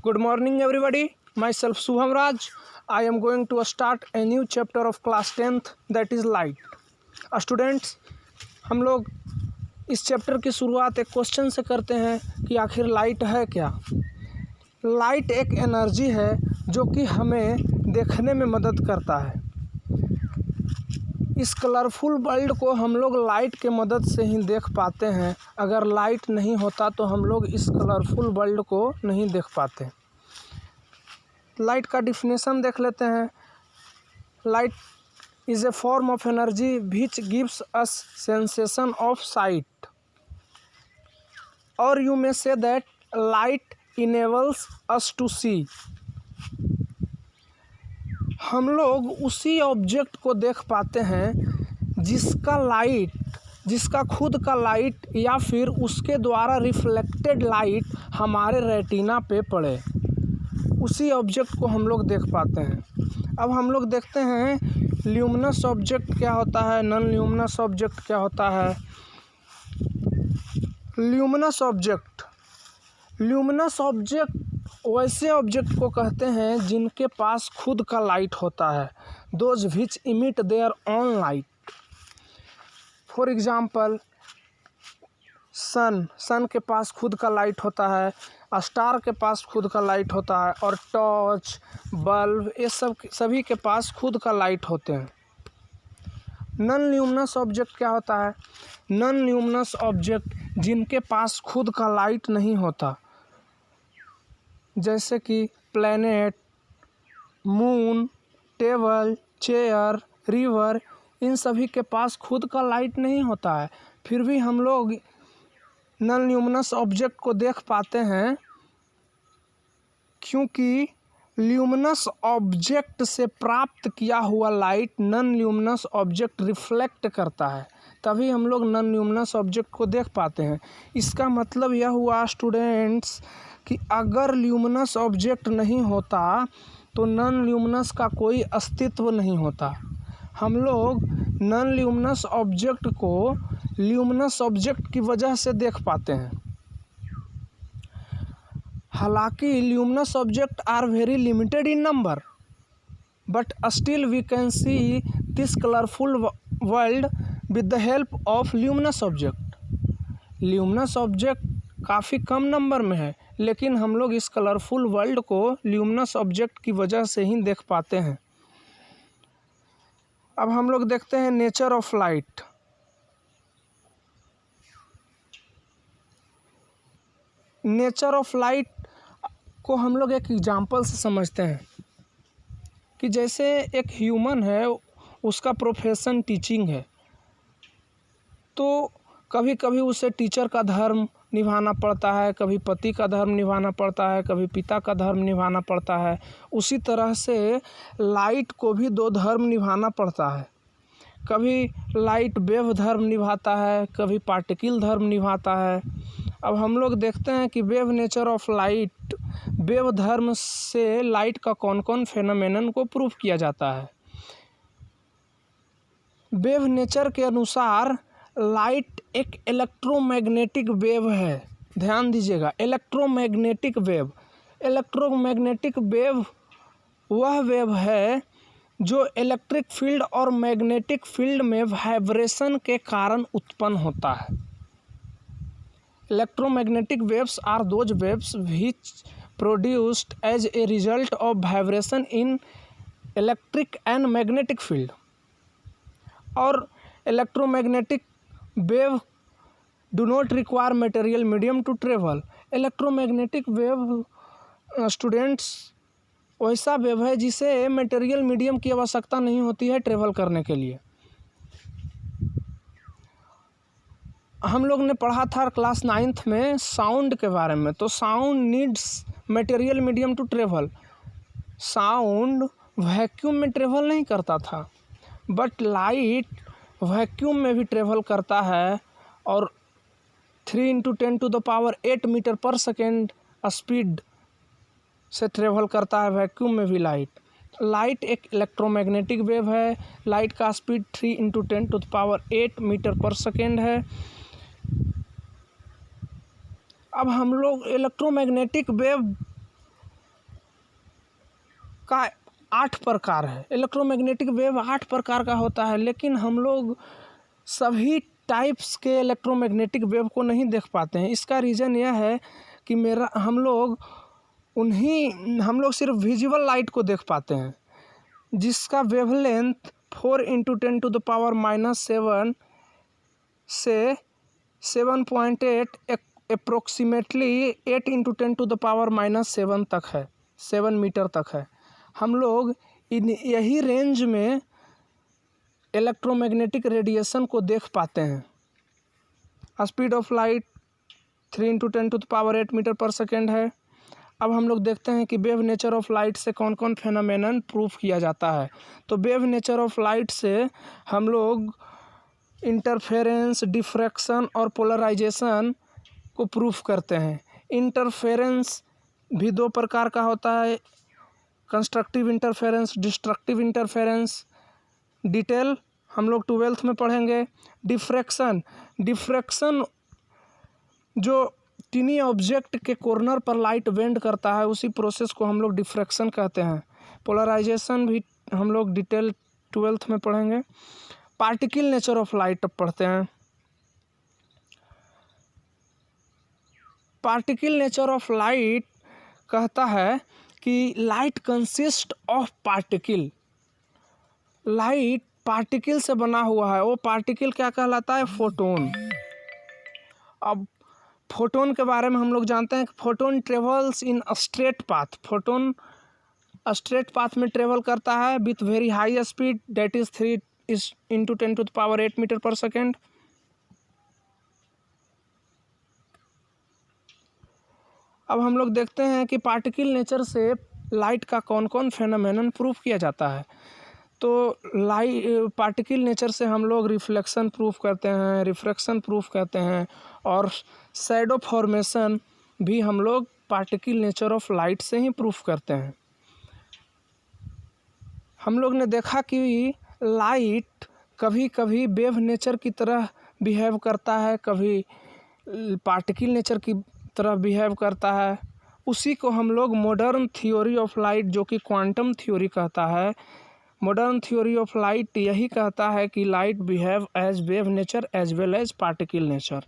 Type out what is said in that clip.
Good morning everybody. Myself Subham Raj. I am going to start a new chapter of class 10th that is light. Students, हम लोग इस chapter की शुरुआत एक question से करते हैं कि आखिर लाइट है क्या। लाइट एक एनर्जी है जो कि हमें देखने में मदद करता है। इस कलरफुल वर्ल्ड को हम लोग लाइट के मदद से ही देख पाते हैं। अगर लाइट नहीं होता तो हम लोग इस कलरफुल वर्ल्ड को नहीं देख पाते। लाइट का डिफिनेशन देख लेते हैं। Light is a form of energy which gives us sensation of sight, और you may say that light enables us to see. हम लोग उसी ऑब्जेक्ट को देख पाते हैं जिसका खुद का लाइट या फिर उसके द्वारा रिफ्लेक्टेड लाइट हमारे रेटिना पे पड़े, उसी ऑब्जेक्ट को हम लोग देख पाते हैं। अब हम लोग देखते हैं ल्यूमिनस ऑब्जेक्ट क्या होता है, नॉन ल्यूमिनस ऑब्जेक्ट क्या होता है। ल्यूमिनस ऑब्जेक्ट वैसे ऑब्जेक्ट को कहते हैं जिनके पास खुद का लाइट होता है, those which emit their own light. For example sun के पास खुद का लाइट होता है, स्टार के पास खुद का लाइट होता है, और टॉर्च, बल्ब, ये सभी के पास खुद का लाइट होते हैं। नॉन ल्यूमिनस ऑब्जेक्ट क्या होता है। नॉन ल्यूमिनस ऑब्जेक्ट जिनके पास खुद का लाइट नहीं होता, जैसे कि planet, moon, table, chair, river, इन सभी के पास खुद का लाइट नहीं होता है, फिर भी हम लोग नॉन ल्यूमिनस ऑब्जेक्ट को देख पाते हैं, क्योंकि ल्यूमिनस ऑब्जेक्ट से प्राप्त किया हुआ light non luminous object reflect करता है, तभी हम लोग नॉन ल्यूमिनस ऑब्जेक्ट को देख पाते हैं। इसका मतलब यह हुआ स्टूडेंट्स कि अगर ल्यूमिनस ऑब्जेक्ट नहीं होता तो नॉन ल्यूमिनस का कोई अस्तित्व नहीं होता। हम लोग नॉन ल्यूमिनस ऑब्जेक्ट को ल्यूमिनस ऑब्जेक्ट की वजह से देख पाते हैं। हालांकि luminous object are very limited in number, but still we can see this colourful world with the help of luminous object. Luminous object काफ़ी कम नंबर में है, लेकिन हम लोग इस कलरफुल वर्ल्ड को ल्यूमिनस ऑब्जेक्ट की वजह से ही देख पाते हैं। अब हम लोग देखते हैं nature of light. Nature of light को हम लोग एक एग्जाम्पल से समझते हैं कि जैसे एक ह्यूमन है, उसका प्रोफेशन टीचिंग है, तो कभी कभी उसे टीचर का धर्म निभाना पड़ता है, कभी पति का धर्म निभाना पड़ता है, कभी पिता का धर्म निभाना पड़ता है। उसी तरह से लाइट को भी दो धर्म निभाना पड़ता है। कभी लाइट वेव धर्म निभाता है, कभी पार्टिकल धर्म निभाता है। अब हम लोग देखते हैं कि wave nature of light, wave धर्म से लाइट का कौन कौन फेनोमेनन को प्रूव किया जाता है। वेव नेचर के अनुसार लाइट एक इलेक्ट्रोमैग्नेटिक वेव है। ध्यान दीजिएगा, इलेक्ट्रोमैग्नेटिक वेव। इलेक्ट्रोमैग्नेटिक वेव वह वेव है जो इलेक्ट्रिक फील्ड और मैग्नेटिक फील्ड में वाइब्रेशन के कारण उत्पन्न होता है। Electromagnetic waves are those waves which produced as a result of vibration in electric and magnetic field. और electromagnetic wave do not require material medium to travel. Electromagnetic wave students वैसा wave है जिसे material medium की आवश्यकता नहीं होती है travel करने के लिए। हम लोग ने पढ़ा था क्लास 9th में साउंड के बारे में, तो sound needs material medium to travel. Sound vacuum में ट्रेवल नहीं करता था, बट लाइट वैक्यूम में भी ट्रेवल करता है, और 3 × 10⁸ मीटर पर सेकेंड स्पीड से ट्रेवल करता है वैक्यूम में भी लाइट एक इलेक्ट्रोमैग्नेटिक वेव है। लाइट का स्पीड 3 × 10⁸ मीटर पर सेकेंड है। अब हम लोग इलेक्ट्रोमैग्नेटिक वेव का 8 प्रकार है। इलेक्ट्रोमैग्नेटिक वेव 8 प्रकार का होता है, लेकिन हम लोग सभी टाइप्स के इलेक्ट्रोमैग्नेटिक वेव को नहीं देख पाते हैं। इसका रीज़न यह है कि हम लोग सिर्फ विजुअल लाइट को देख पाते हैं, जिसका वेवलेंथ 4 × 10⁻⁻7 से 7.8 अप्रोक्सीमेटली 8 × 10⁻⁻7 तक है, 7 मीटर तक है। हम लोग यही रेंज में इलेक्ट्रोमैग्नेटिक रेडिएशन को देख पाते हैं। स्पीड ऑफ लाइट 3 × 10⁸ मीटर पर सेकेंड है। अब हम लोग देखते हैं कि वेव नेचर ऑफ लाइट से कौन कौन फेनोमेनन प्रूफ किया जाता है। तो वेव नेचर ऑफ लाइट से हम लोग इंटरफेरेंस, डिफ्रैक्शन और पोलराइजेशन को प्रूफ करते हैं। इंटरफेरेंस भी 2 प्रकार का होता है, constructive interference, destructive interference. Detail हम लोग 12th में पढ़ेंगे। डिफ्रैक्शन जो टिनी ऑब्जेक्ट के कॉर्नर पर लाइट बेंड करता है, उसी प्रोसेस को हम लोग डिफ्रैक्शन कहते हैं। पोलराइजेशन भी हम लोग डिटेल 12th में पढ़ेंगे। पार्टिकल नेचर ऑफ लाइट अब पढ़ते हैं। पार्टिकल नेचर ऑफ लाइट कहता है कि light consist of particle. Light particle से बना हुआ है। वो पार्टिकल क्या कहलाता है? फोटोन। अब फोटोन के बारे में हम लोग जानते हैं कि photon travels in straight path. Photon straight path में ट्रेवल करता है with very high speed, that is 3 × 10⁸ metre पर सेकेंड। अब हम लोग देखते हैं कि पार्टिकल नेचर से लाइट का कौन कौन फेनोमेनन प्रूफ किया जाता है। तो पार्टिकल नेचर से हम लोग रिफ्लेक्शन प्रूफ करते हैं, रिफ्रैक्शन प्रूफ करते हैं, और शैडो फॉर्मेशन भी हम लोग पार्टिकल नेचर ऑफ लाइट से ही प्रूफ करते हैं। हम लोग ने देखा कि लाइट कभी कभी वेव नेचर की तरह बिहेव करता है, कभी पार्टिकल नेचर की तरह बिहेव करता है। उसी को हम लोग मॉडर्न थ्योरी ऑफ लाइट, जो कि क्वांटम थ्योरी कहता है, मॉडर्न थ्योरी ऑफ लाइट यही कहता है कि light behave as wave nature as well as particle nature.